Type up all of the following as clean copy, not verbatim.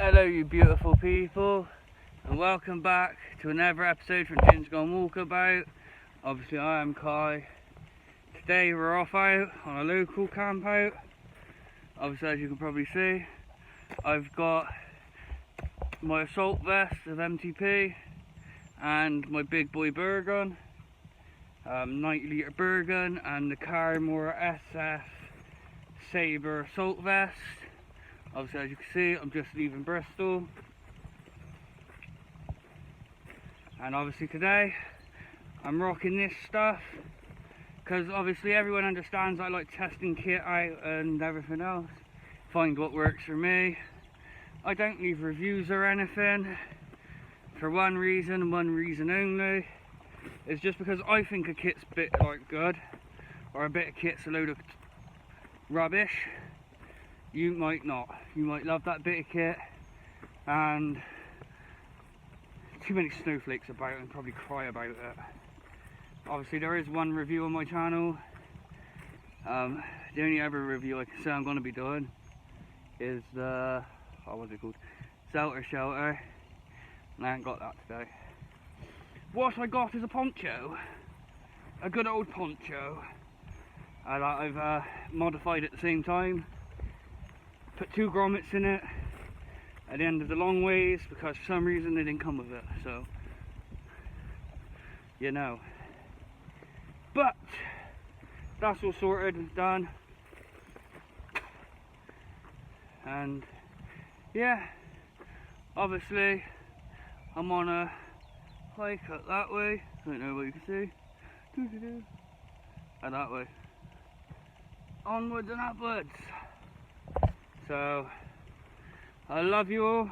Hello you beautiful people, and welcome back to another episode from Jin's Gone Walkabout. Obviously I am Kai. Today we're off out on a local camp out. Obviously, as you can probably see, I've got my assault vest of MTP and my big boy burr gun, 90 litre burr gun, and the Carmore SF Sabre assault vest. Obviously, as you can see, I'm just leaving Bristol, and obviously today I'm rocking this stuff because obviously everyone understands I like testing kit out and everything else, find what works for me. I don't leave reviews or anything for one reason and one reason only. It's just because I think a kit's a bit like good, or a bit of kit's a load of rubbish. You might not. You might love that bit of kit, and too many snowflakes about it and probably cry about it. Obviously there is one review on my channel. The only other review I can say I'm going to be doing is the, what's it called? Zelter Shelter. And I haven't got that today. What I got is a poncho. A good old poncho. That I've modified at the same time. Put 2 grommets in it at the end of the long ways because for some reason they didn't come with it, so you know. But that's all sorted and done, and yeah, obviously I'm on a hike up that way. I don't know what you can see. And that way, onwards and upwards. So, I love you all,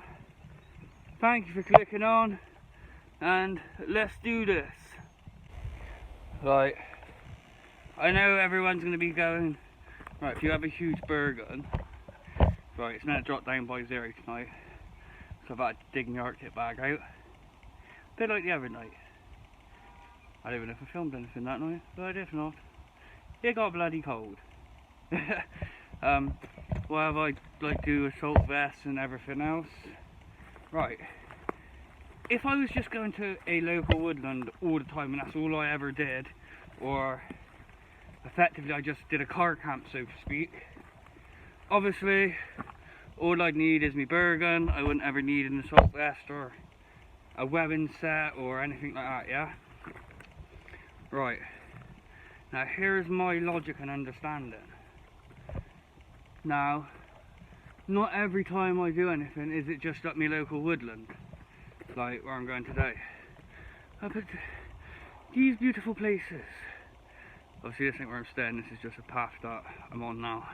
thank you for clicking on, and let's do this. Right, I know everyone's going to be going, right, if you have a huge burr gun, right, it's meant to drop down by 0 tonight, so I've had to dig my Arctic bag out, a bit like the other night. I don't even know if I filmed anything that night, but if not, it got bloody cold. What have I like do assault vests and everything else? Right, if I was just going to a local woodland all the time and that's all I ever did, or effectively I just did a car camp so to speak, obviously all I'd need is my burr gun. I wouldn't ever need an assault vest or a webbing set or anything like that, yeah? Right, now here's my logic and understanding. Now, not every time I do anything is it just up my local woodland, like where I'm going today. I put these beautiful places. Obviously this ain't where I'm staying, this is just a path that I'm on now.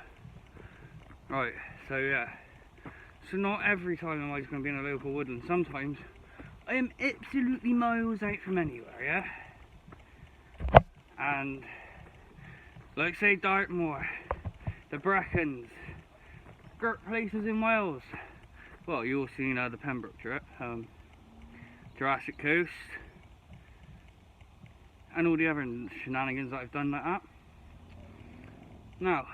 Right, so yeah. So not every time am I just going to be in a local woodland. Sometimes I am absolutely miles out from anywhere, yeah? And, like say Dartmoor, the Brackens, great places in Wales. Well, you all seen the Pembroke trip, Jurassic Coast, and all the other shenanigans that I've done like that. Now,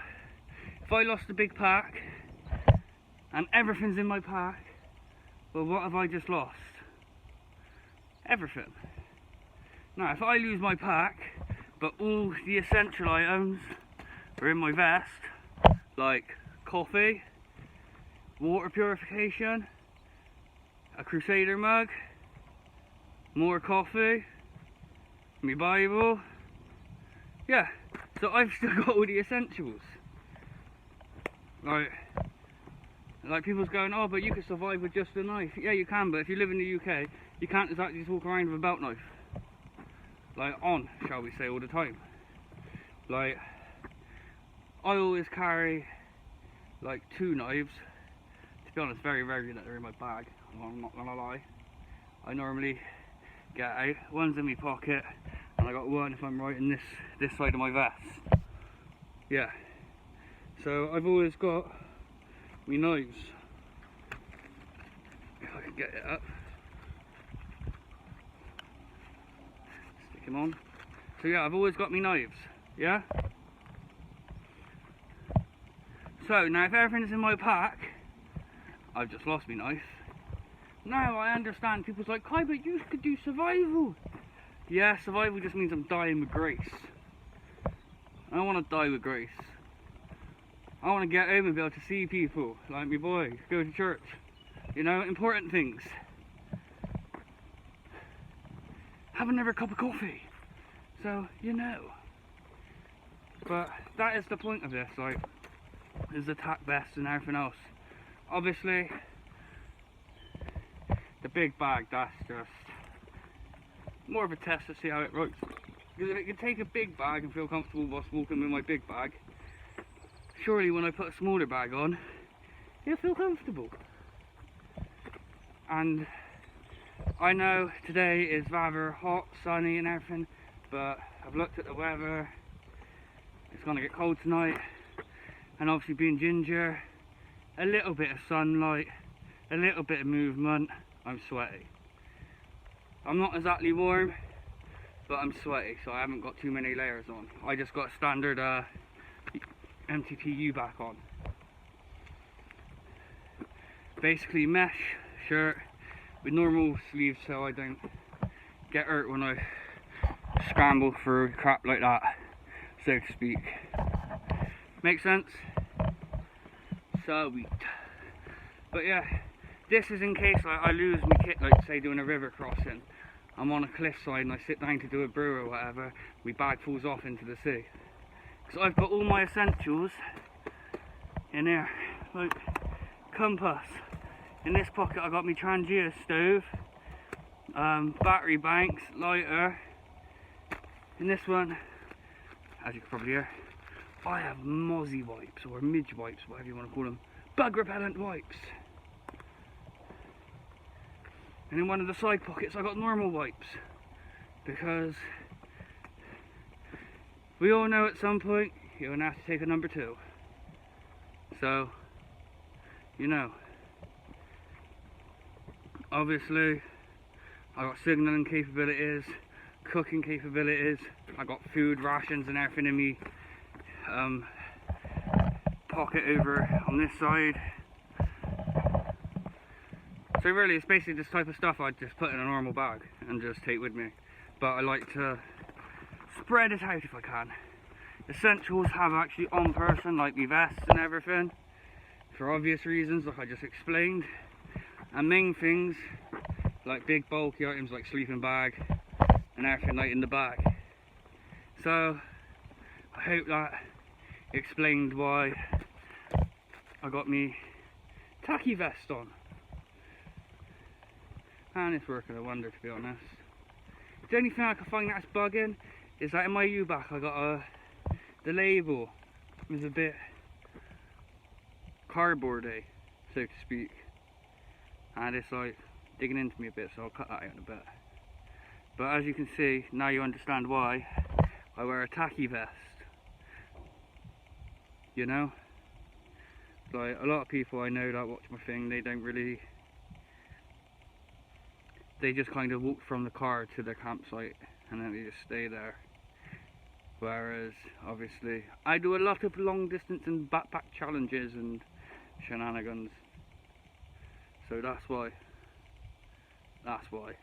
if I lost a big pack and everything's in my pack, well, what have I just lost? Everything. Now, if I lose my pack, but all the essential items are in my vest, like coffee, water purification, a Crusader mug, more coffee, my Bible, yeah, so I've still got all the essentials. Like people's going, oh, but you can survive with just a knife. Yeah, you can, but if you live in the UK, you can't exactly just walk around with a belt knife, like on, shall we say, all the time. Like, I always carry like 2 knives. To be honest, very rarely that they're in my bag, I'm not gonna lie. I normally get out, one's in my pocket, and I got one if I'm right in this side of my vest. Yeah, so I've always got my knives. If I can get it up, stick him on. So yeah, I've always got my knives, yeah? So now if everything's in my pack, I've just lost my knife. Now I understand people's like, Kai, but you could do survival. Yeah, survival just means I'm dying with grace. I don't want to die with grace. I want to get home and be able to see people, like my boy, go to church. You know, important things. Have another cup of coffee. So, you know. But that is the point of this, like, is the tack vest and everything else. Obviously, the big bag, that's just more of a test to see how it works. Because if it can take a big bag and feel comfortable whilst walking with my big bag, surely when I put a smaller bag on, it'll feel comfortable. And I know today is rather hot, sunny and everything, but I've looked at the weather. It's going to get cold tonight, and obviously being ginger, a little bit of sunlight, a little bit of movement, I'm sweaty. I'm not exactly warm, but I'm sweaty, so I haven't got too many layers on. I just got a standard MTPU back on. Basically mesh shirt with normal sleeves so I don't get hurt when I scramble through crap like that, so to speak. Make sense? Sweet. But yeah, this is in case I lose my kit, like say doing a river crossing. I'm on a cliffside and I sit down to do a brew or whatever, my bag falls off into the sea. So I've got all my essentials in here, like compass. In this pocket I got my Trangia stove, battery banks, lighter. In this one, as you can probably hear, I have mozzie wipes, or midge wipes, whatever you want to call them. Bug repellent wipes. And in one of the side pockets I got normal wipes, because we all know at some point you're going to have to take a number 2. So, you know. Obviously, I got signalling capabilities, cooking capabilities, I got food rations and everything in me pocket over on this side. So really it's basically this type of stuff I'd just put in a normal bag and just take with me. But I like to spread it out if I can. Essentials have actually on person, like my vests and everything, for obvious reasons like I just explained. And main things like big bulky items like sleeping bag and everything like in the bag. So I hope that explained why I got me tacky vest on. And it's working a wonder, to be honest. The only thing I can find that's bugging is that in my U-back I got the label is a bit cardboardy, so to speak. And it's like digging into me a bit, so I'll cut that out in a bit. But as you can see, now you understand why I wear a tacky vest. You know? Like a lot of people I know that watch my thing, they don't really, they just kind of walk from the car to their campsite and then they just stay there. Whereas obviously I do a lot of long distance and backpack challenges and shenanigans. So that's why. That's why.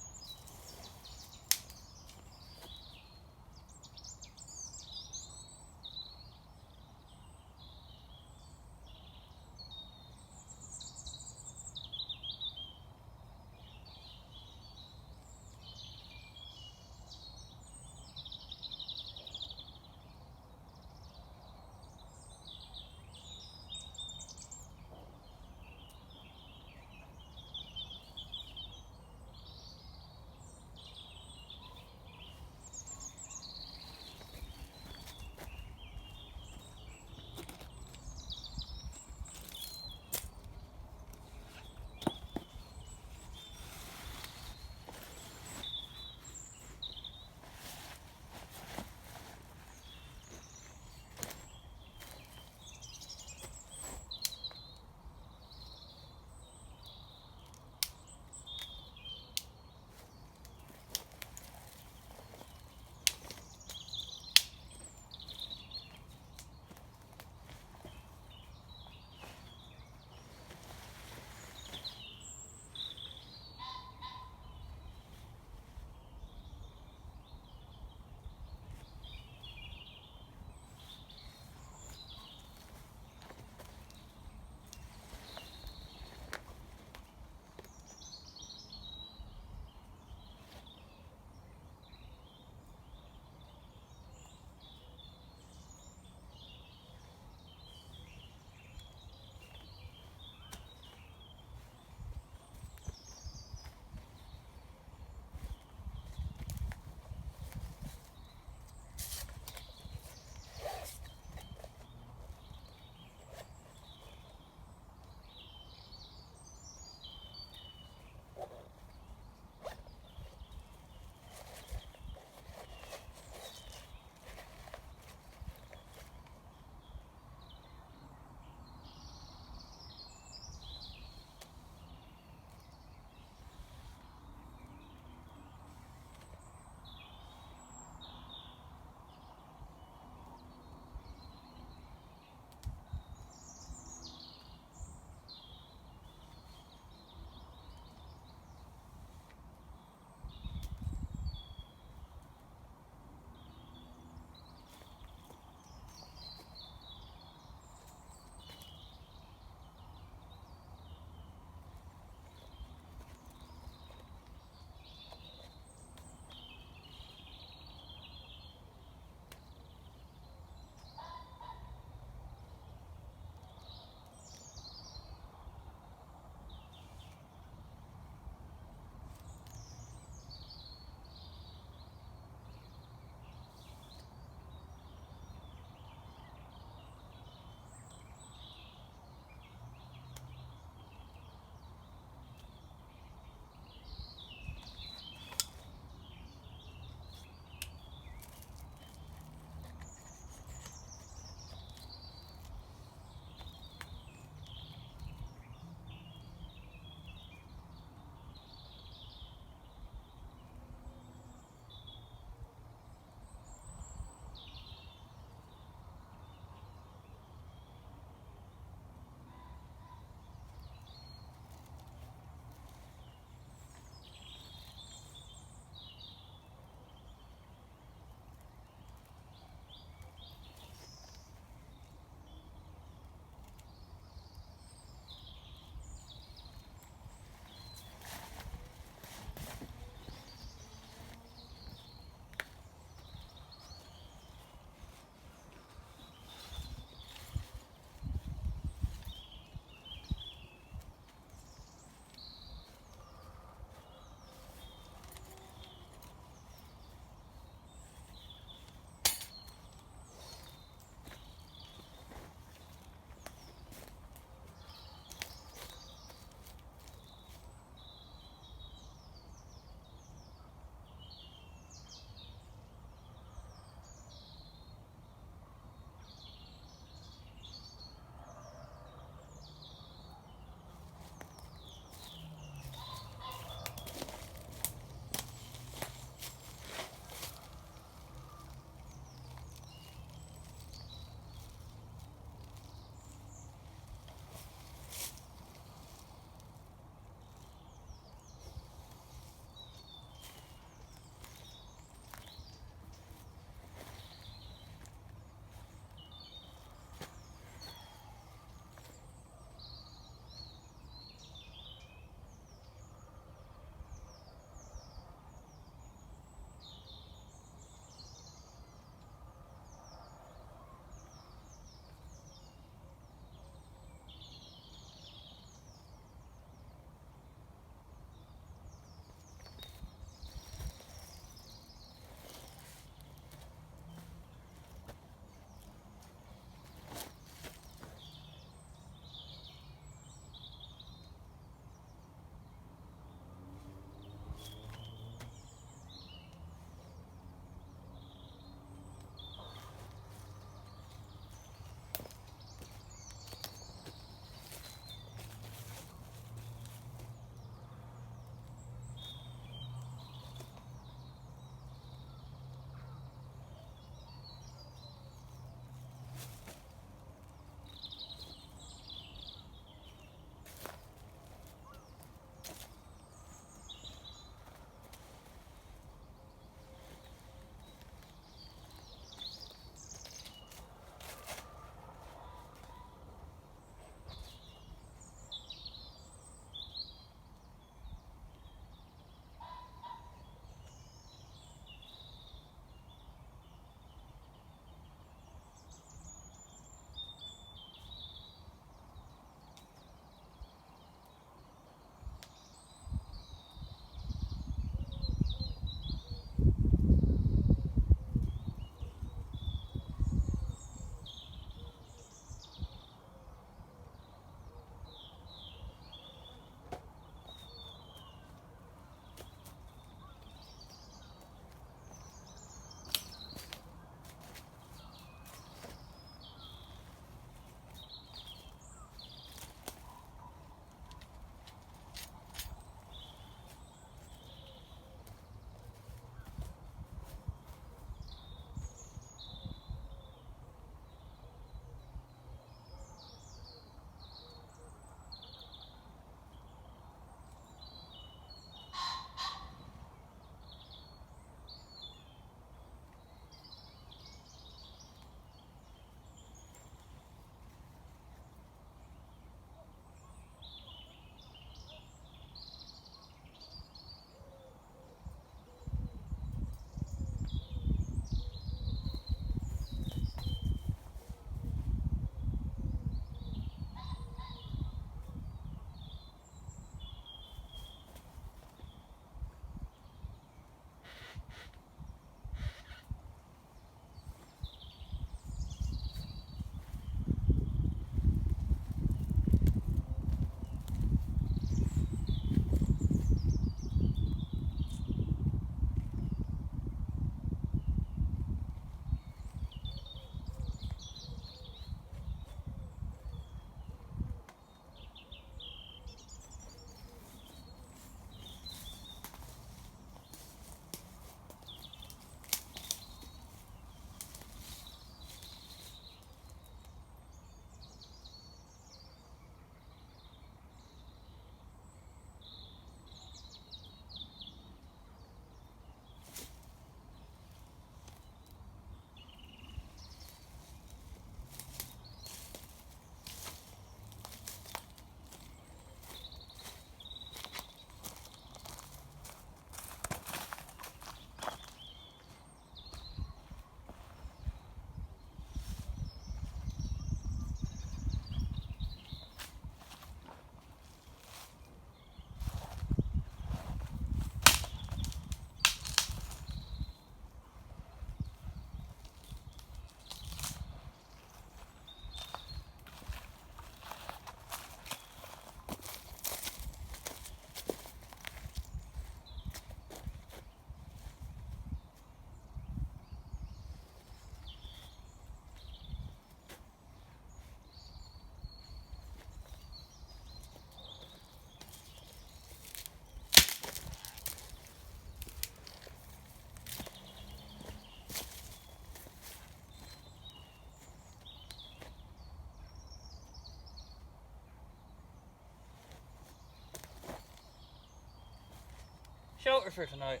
shelter for tonight.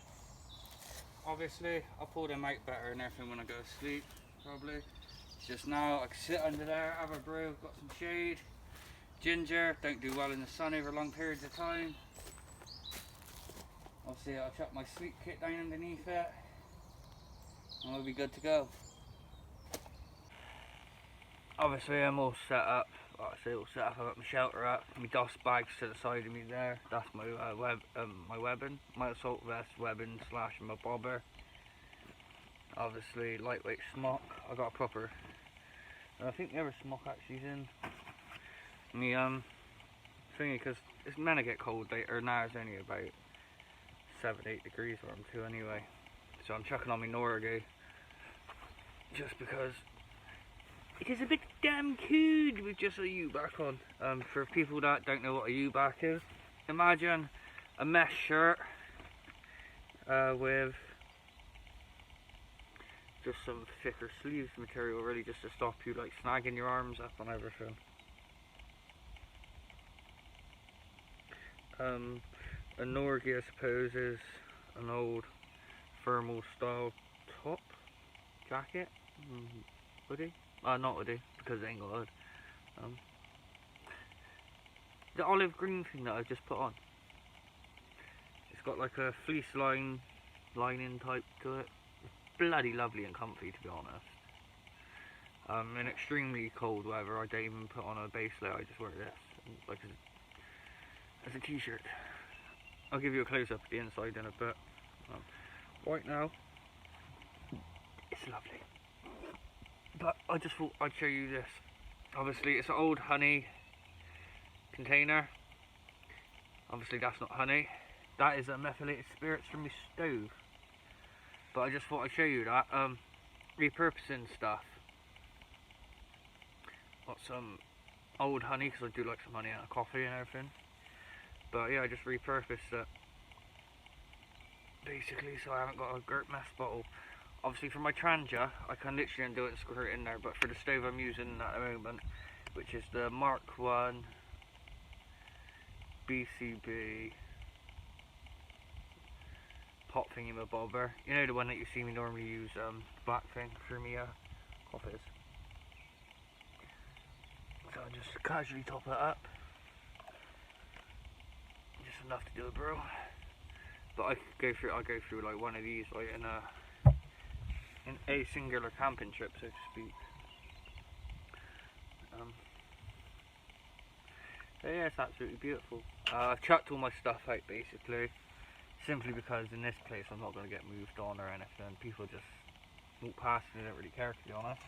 Obviously, I'll pull them out better and everything when I go to sleep, probably. Just now, I can sit under there, have a brew, got some shade. Ginger, don't do well in the sun over long periods of time. Obviously, I'll chuck my sleep kit down underneath it, and we'll be good to go. Obviously, I'm all set up. Like I say, all set up. I've got my shelter up, my dust bags to the side of me there. That's my my webbing, my assault vest, webbing slash my bobber. Obviously, lightweight smock. I got a proper. I think the other smock actually is in me thingy, because it's meant to get cold later. Now it's only about 7-8 degrees where I'm to anyway. So I'm chucking on my Norgay just because it is a bit damn cold with just a U-back on. For people that don't know what a U-back is, imagine a mesh shirt with just some thicker sleeves material, really, just to stop you like snagging your arms up and everything. A Norgay, I suppose, is an old thermal style top jacket, hoodie. Not hoodie, because it ain't got a hood. The olive green thing that I just put on, it's got like a fleece lining type to it. It's bloody lovely and comfy, to be honest. In extremely cold weather, I don't even put on a base layer. I just wear this like as a t-shirt. I'll give you a close up of the inside in a bit. Right now, it's lovely. But I just thought I'd show you this. Obviously, it's an old honey container. Obviously, that's not honey. That is a methylated spirits from my stove. But I just thought I'd show you that. Repurposing stuff. Got some old honey, because I do like some honey out of coffee and everything. But yeah, I just repurposed it, basically, so I haven't got a Gert mess bottle. Obviously, for my Trangia, I can literally undo it and squirt it in there, but for the stove I'm using at the moment, which is the Mark 1 BCB pot thingy-mabobber. You know, the one that you see me normally use, black thing for me coffees. So I just casually top it up. Just enough to do a brew. But I could go through like one of these, like in a singular camping trip, so to speak. So yeah, it's absolutely beautiful. I've chucked all my stuff out, basically, simply because in this place I'm not going to get moved on or anything. People just walk past and they don't really care, to be honest.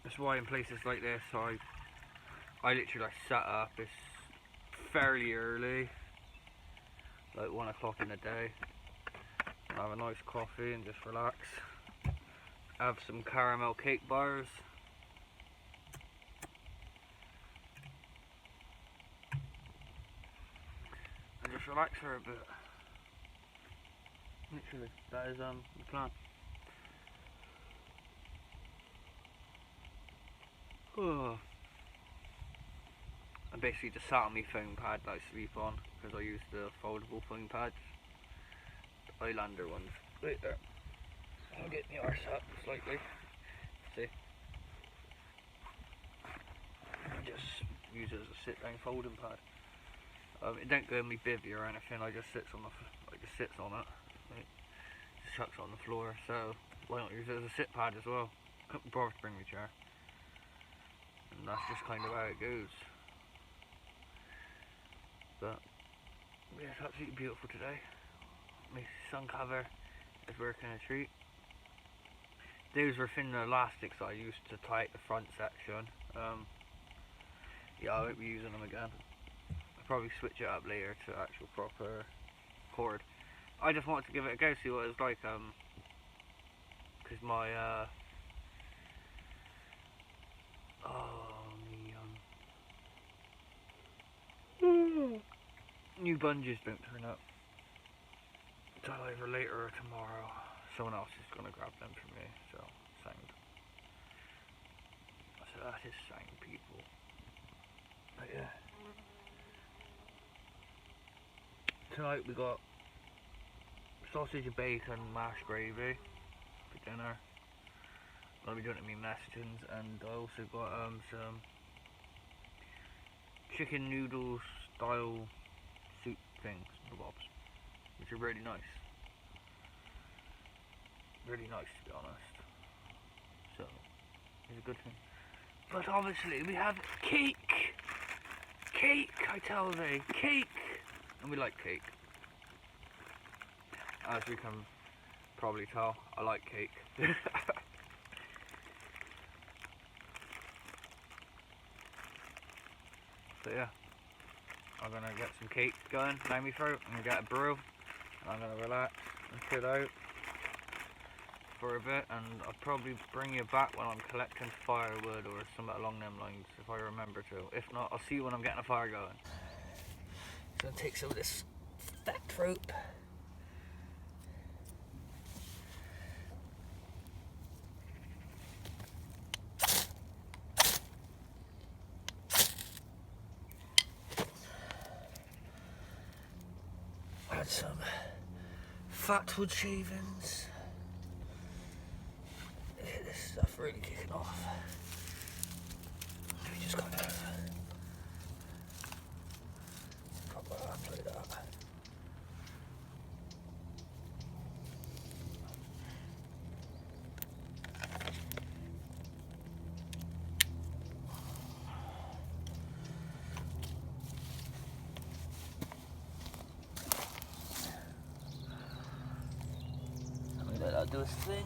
That's why in places like this I literally like set up. It's fairly early, like 1 o'clock in the day. Have a nice coffee and just relax. Have some caramel cake bars. And just relax for a bit. Literally, that is the plan. Oh. I basically just sat on my foam pad that I sleep on, because I use the foldable foam pads. The Highlander ones. Right there. I'll get my arse up slightly. See? Just use it as a sit down folding pad. It don't go in my bivvy or anything, I just sits on it. Right? Just chucks it on the floor, so why not use it as a sit pad as well? Couldn't bother to bring my chair. And that's just kind of how it goes. But yeah, it's absolutely beautiful today. My sun cover is working a treat. Those were thin elastics I used to tie the front section. Yeah, I won't be using them again. I'll probably switch it up later to actual proper cord. I just wanted to give it a go, see what it was like, because my new bungees don't turn up until either later or tomorrow. Someone else is going to grab them for me, so sound. So that is sound, people. But yeah. Tonight we got sausage and bacon, mashed gravy for dinner. I'll be doing it in my messages, and I also got some chicken noodle style soup things, kebabs, which are really nice. Really nice, to be honest. So it's a good thing. But obviously we have cake. Cake, I tell thee, cake. And we like cake. As we can probably tell, I like cake. So yeah, I'm gonna get some cake going down my throat. I'm gonna get a brew, and I'm gonna relax and chill out for a bit, and I'll probably bring you back when I'm collecting firewood or something along them lines, if I remember to. If not, I'll see you when I'm getting a fire going. So I'll take some of this fat fruit. Add some fat wood shavings. Get this stuff really kicking off. We just kind of proper apply that. Let that do its thing.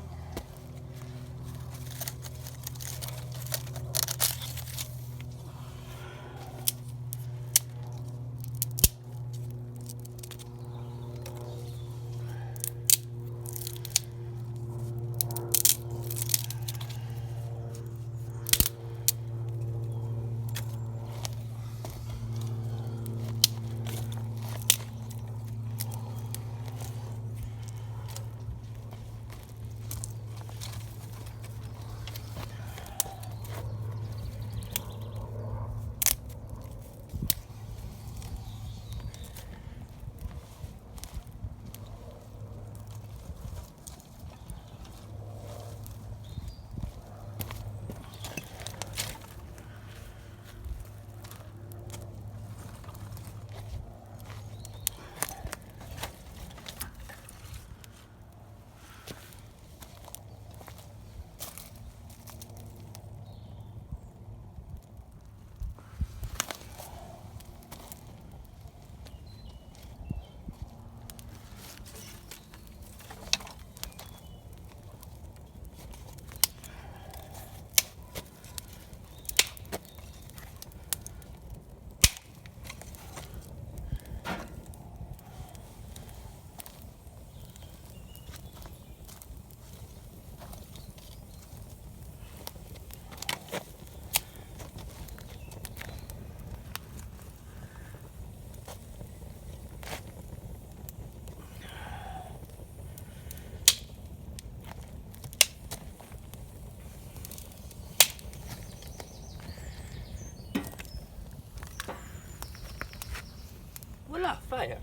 Voila, fire.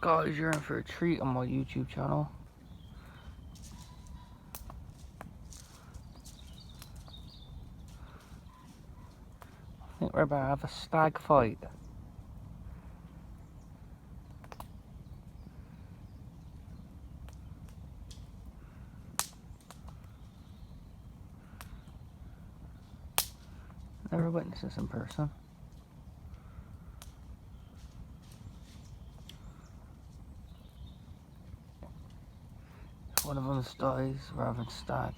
Guys, you're in for a treat on my YouTube channel. I think we're about to have a stag fight. Never witnessed this in person. If one of them dies, we're having stag.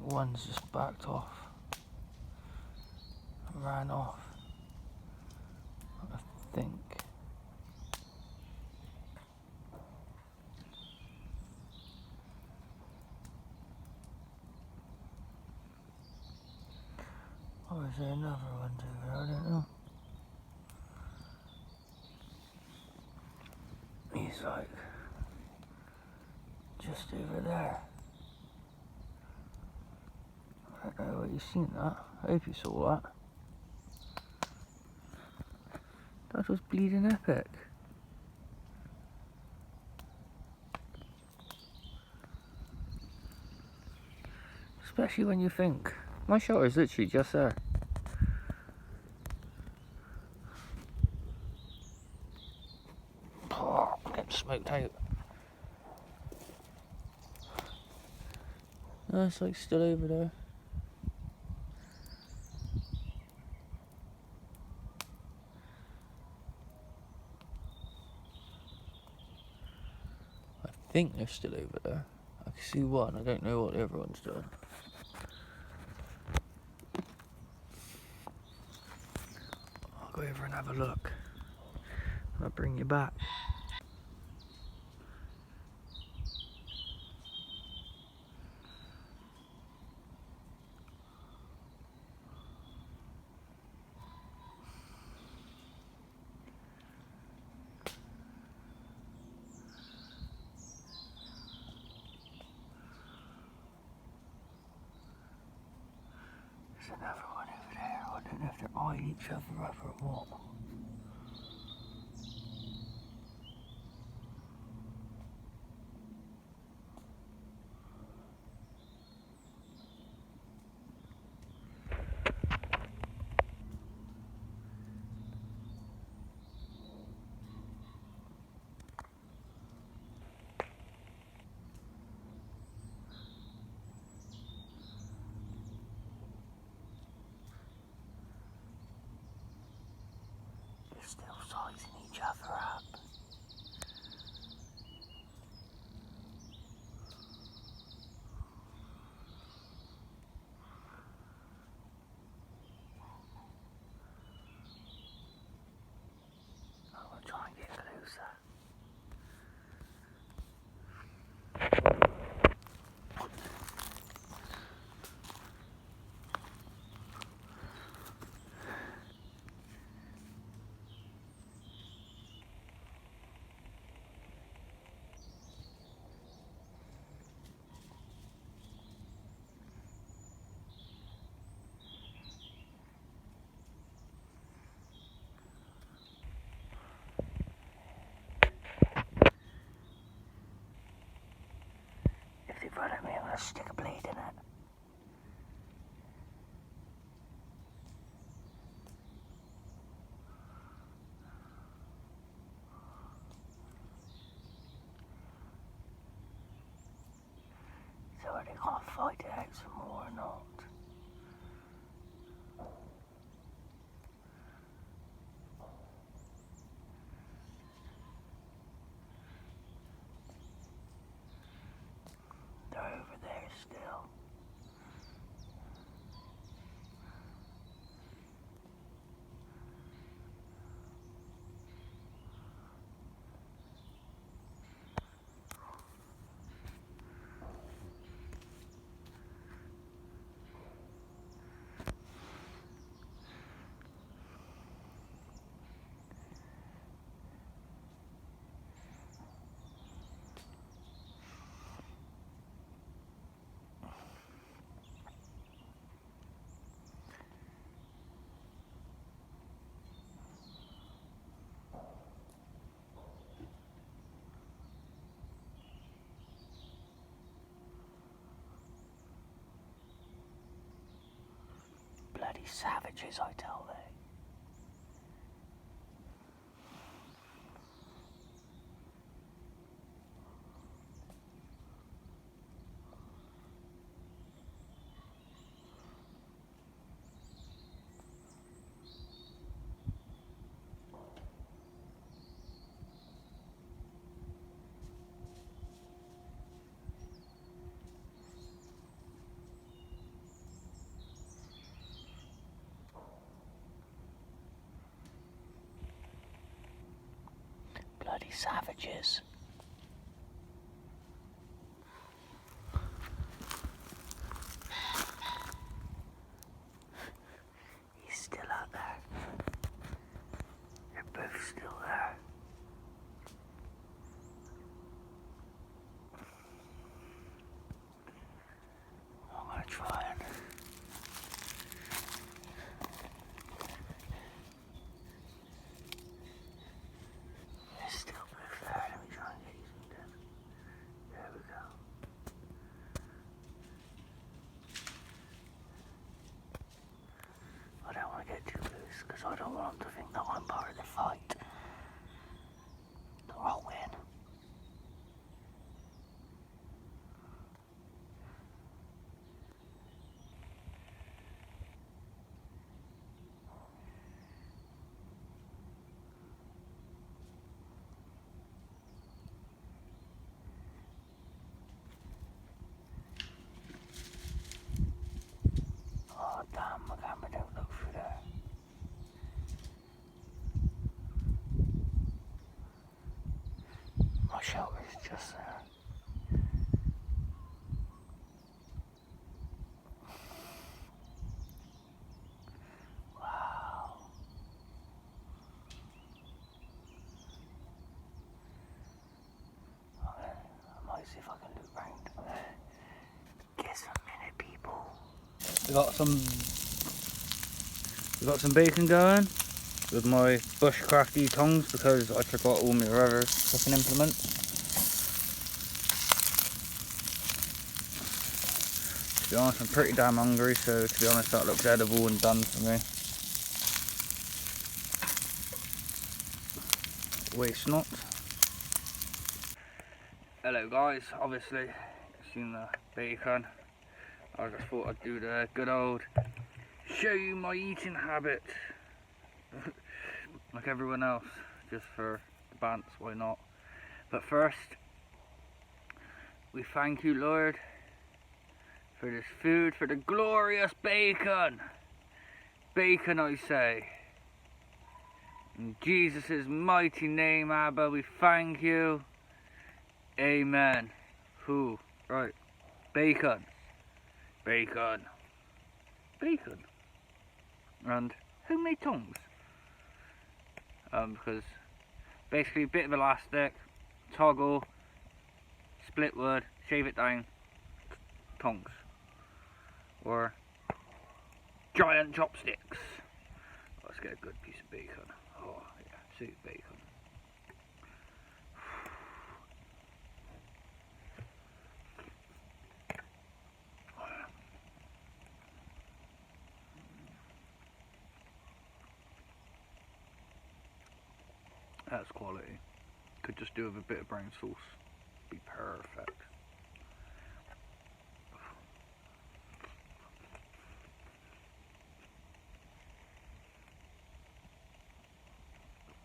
one's just backed off. Ran off. I think. Or is there another one over there? I don't know. He's like just over there. I don't know what you've seen that. I hope you saw that. That was bleeding epic. Especially when you think my shot is literally just there. Oh, getting smoked out. No, it's like still over there. I think they're still over there. I can see one, I don't know what the other one's doing. I'll go over and have a look. I'll bring you back. There's another one over there. I don't know if they're eyeing each other up or what. They're still sizing each other up. I'm gonna try and get closer. If they run at me, I'm gonna stick a blade in it. So are they gonna fight it out some more or not? They're over there still. Bloody savages, I tell thee. savages. He's still out there. They're both still there. I'm gonna try and they're still both there. Let me try and get you zoomed in. There we go. I don't want to get too loose because I don't want them to think that I'm part of the fight. That I'll win. Oh damn, my camera don't look through there. My shelter's just there. Wow. Okay, I might see if I can look round. Guess a minute, people. We got some bacon going with my bushcrafty tongs because I forgot all my other cooking implements. To be honest, I'm pretty damn hungry, so to be honest that looks edible and done for me. Waste not. Hello guys, obviously you've seen the bacon. I just thought I'd do the good old show you my eating habit. Like everyone else, just for the bants, why not? But first, we thank you, Lord, for this food, for the glorious bacon. Bacon, I say. In Jesus' mighty name, Abba, we thank you. Amen. Who? Right. Bacon. Bacon. Bacon. And homemade tongs. Because basically a bit of elastic, toggle, split wood, shave it down, tongs. Or giant chopsticks. Let's get a good piece of bacon. Oh yeah, sweet bacon. That's quality. Could just do with a bit of brown sauce. Be perfect.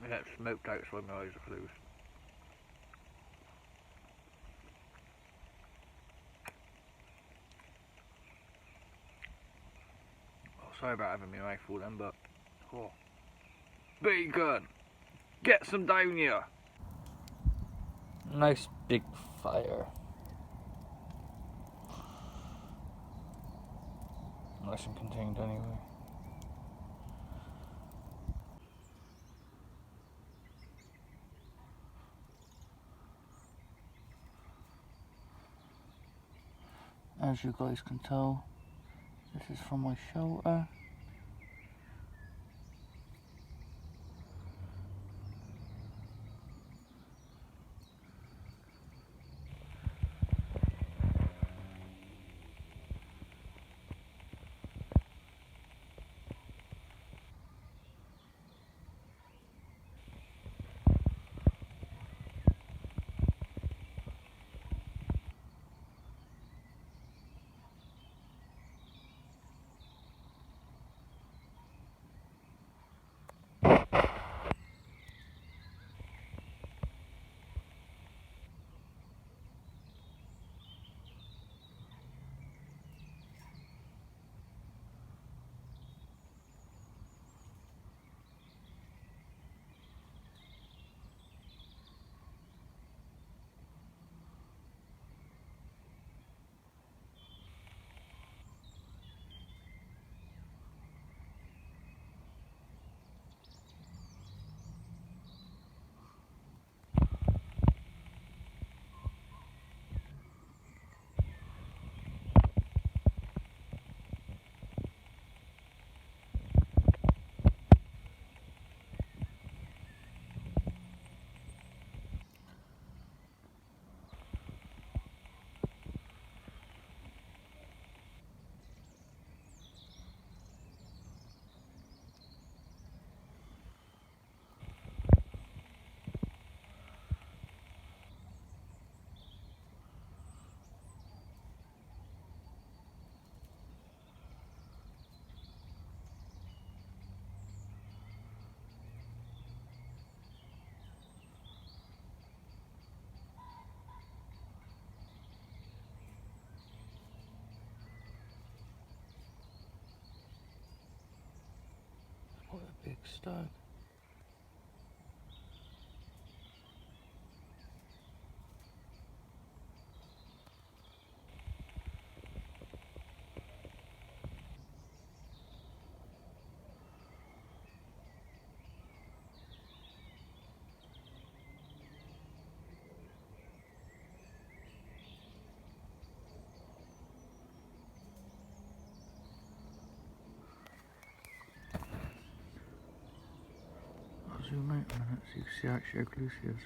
I get smoked out so my eyes are closed. Oh, sorry about having my mouth full then, but oh. Bacon! Get some down here! Nice big fire. Nice and contained anyway. As you guys can tell, this is from my shelter. stag. I'll zoom out a minute so you can see actually how close he is.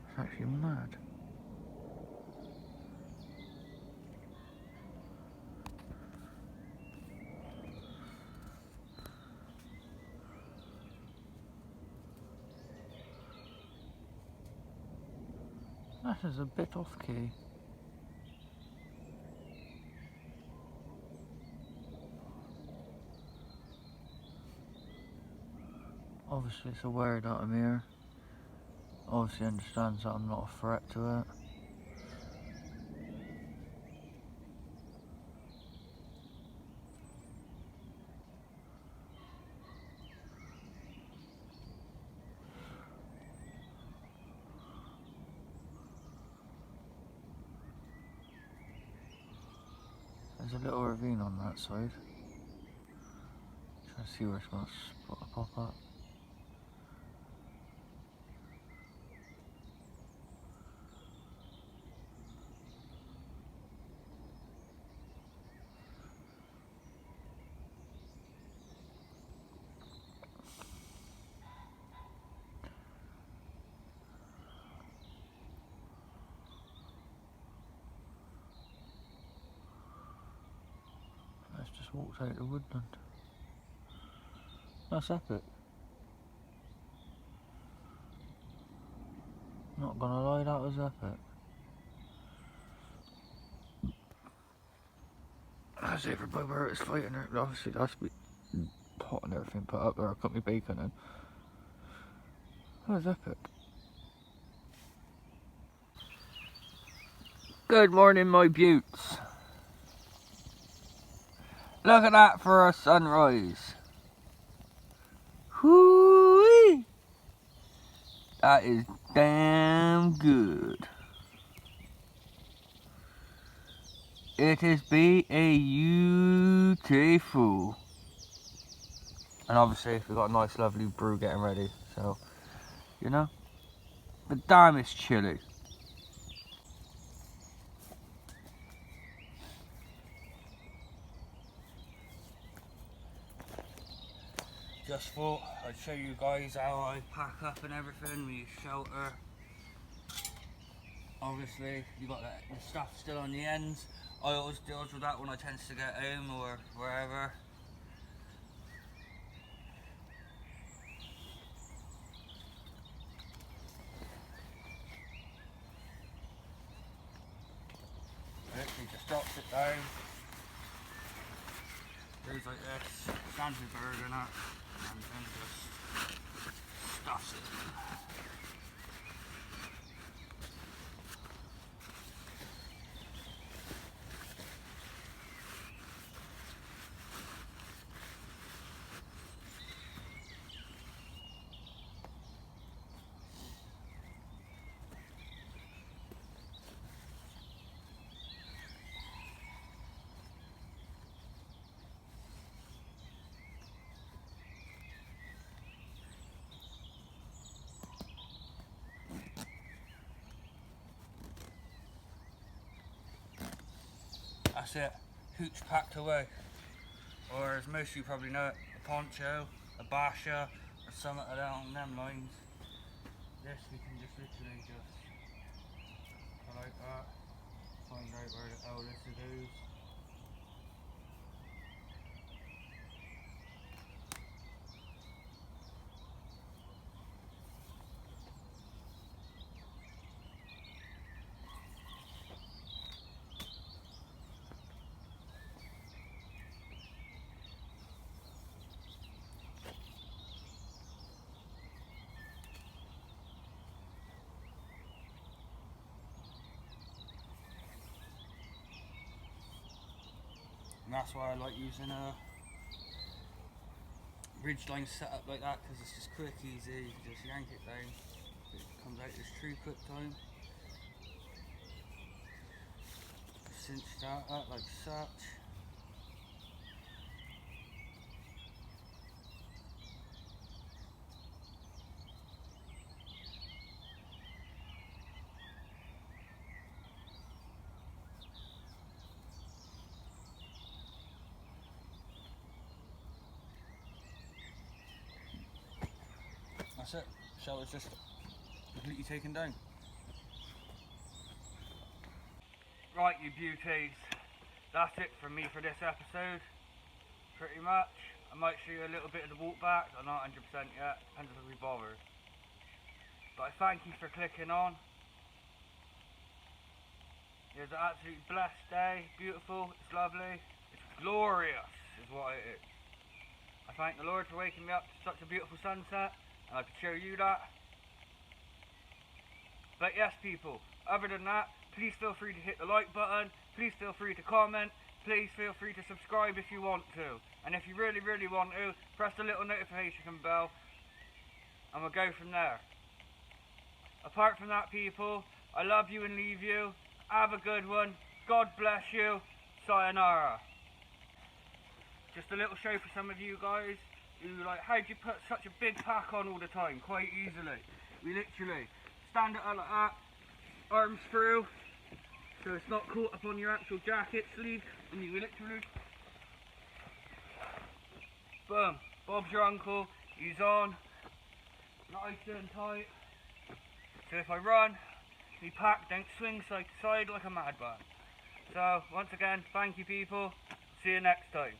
It's actually mad. That is a bit off key. Obviously it's aware that I'm here. Obviously understands that I'm not a threat to it. There's a little ravine on that side. Trying to see where it's going to pop up. Let's just walk out the woodland. That's epic. Not gonna lie, that was epic. That's everybody where it's fighting there. Obviously that's be pot and everything put up there. I cut my bacon in. That was epic. Good morning, my beauts. Look at that for a sunrise. Whoo-wee! That is damn good. It is beautiful. And obviously we've got a nice lovely brew getting ready, so you know. But damn, it's chilly. Just thought I'd show you guys how I pack up and everything. We use shelter. Obviously you got the stuff still on the ends. I always deal with that when I tend to get home or wherever. Literally just drops it down. Goes like this, stands the bird in it, and then just stuffs it. That's it, hooch packed away. Or as most of you probably know it, a poncho, a basha, or something along them lines. This we can just literally just go like that, find out where the hell this is. And that's why I like using a ridgeline setup like that, because it's just quick, easy, you can just yank it down, it comes out this true clip time. Cinch that up like such. That's it, shell is just completely taken down. Right, you beauties, that's it from me for this episode, pretty much. I might show you a little bit of the walk back, I'm not 100% yet, depends if we bother. But I thank you for clicking on. It was an absolutely blessed day, beautiful, it's lovely, it's glorious is what it is. I thank the Lord for waking me up to such a beautiful sunset, and I could show you that. But yes people, other than that, please feel free to hit the like button, please feel free to comment, please feel free to subscribe if you want to. And if you really want to, press the little notification bell and we'll go from there. Apart from that people, I love you and leave you. Have a good one. God bless you. Sayonara. Just a little show for some of you guys who like, how do you put such a big pack on all the time? Quite easily. We literally stand it up like that, arms through, so it's not caught up on your actual jacket sleeve, and you literally, boom, Bob's your uncle, he's on, nice and tight. So if I run, my pack don't swing side to side like a madman. So once again, thank you people, see you next time.